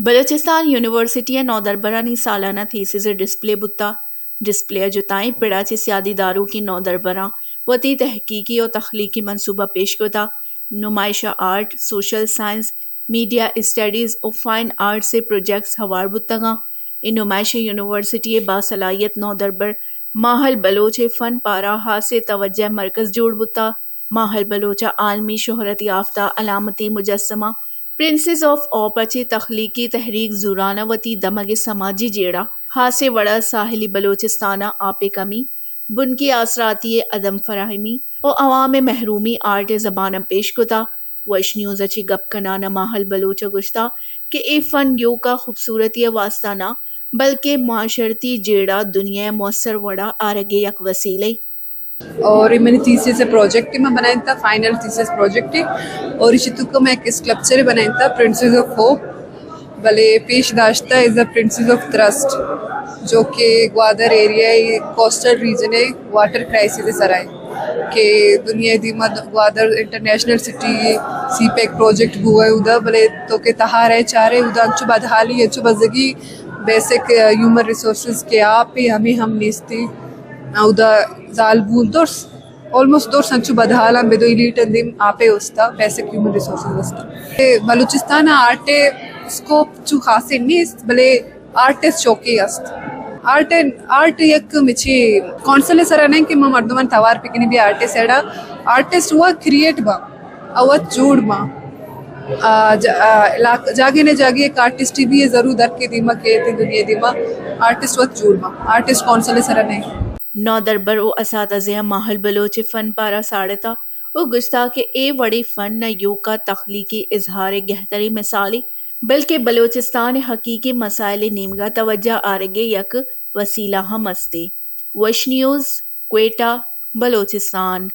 Balochistan university نودربرانی سالانہ thesis display بتا display جتائیں پڑاچی سیادی دارو کی نودربراں وتی تحقیقی اور تخلیقی منصوبہ پیش کتا نمائش art social science media studies اور فائن آرٹ سے پروجیکٹس ہوار بتگاں ان نمائش یونیورسٹی باصلاحیت نودربر ماحل بلوچ فن پارا حاصل توجہ مرکز جوڑ بتا ماحل بلوچہ عالمی شہرت یافتہ علامتی مجسمہ پرنسز آف اوپچی تخلیقی تحریک زورانہ وتی دمگ سماجی جیڑا ہاسے وڑا ساحلی بلوچستانہ آپ کمی بنکی آثراتی عدم فراہمی اور عوام محرومی آرٹ زبانہ پیش کتا وش نیوز اچھی گپ کنانہ ماحل بلوچہ گشتا کہ اے فن یو کا خوبصورتی واسطہ نہ بلکہ معاشرتی جیڑا دنیا مؤثر وڑا آرگے یک وسیلے اور میں نے تھیسس پروجیکٹ میں بنایا تھا فائنل تھیسس پروجیکٹ اور اسی تو میں ایک اسکلپچر بنایا تھا پرنسز آف ہوپ بلے پیش داشتہ از دا پرنسز آف ترسٹ جو کہ گوادر ایریا کوسٹل ریجن ہے واٹر کرائسس سرائے کہ دنیا دیما گوادر انٹرنیشنل سٹی سی پیک پروجیکٹ ہوا ہے ادا بلے تو کہ تہار ہے چارے ادا انچو بدحالی انچو بزگی بیسک ہیومن ریسورسز کے آپ ہی ہم نیستی ادا زال بول دورس آلموسٹ دور سنچو بدحالا بدو ایلیٹ اندیم آپے ہوستا بیسک ہیومن ریسورسز ہوستا بلوچستان آرٹ اسکوپ چو خاصے نیست بلے آرٹس چوکی است آرٹ یک مچی کونسل سرا نہیں کہ مردمان توار پکنی بھی آرٹس ایڈا آرٹسٹ ہوا کریٹ با اوت جوڑ با جاگے نے جاگے ایک آرٹسٹی بھی ضرور در کے دیما کے دنیا دیما آرٹسٹ وقت جوڑ با آرٹسٹ کونسل سرا نہیں نودربر او اساتذہ ماحل بلوچ فن پارا ساڑتا او گشتا کہ اے وڑی فن نہ یو کا تخلیقی اظہار گہتری مثالی بلکہ بلوچستان حقیقی مسائل نیمگا توجہ آرگے یک وسیلہ ہم استے وش نیوز کوئٹہ بلوچستان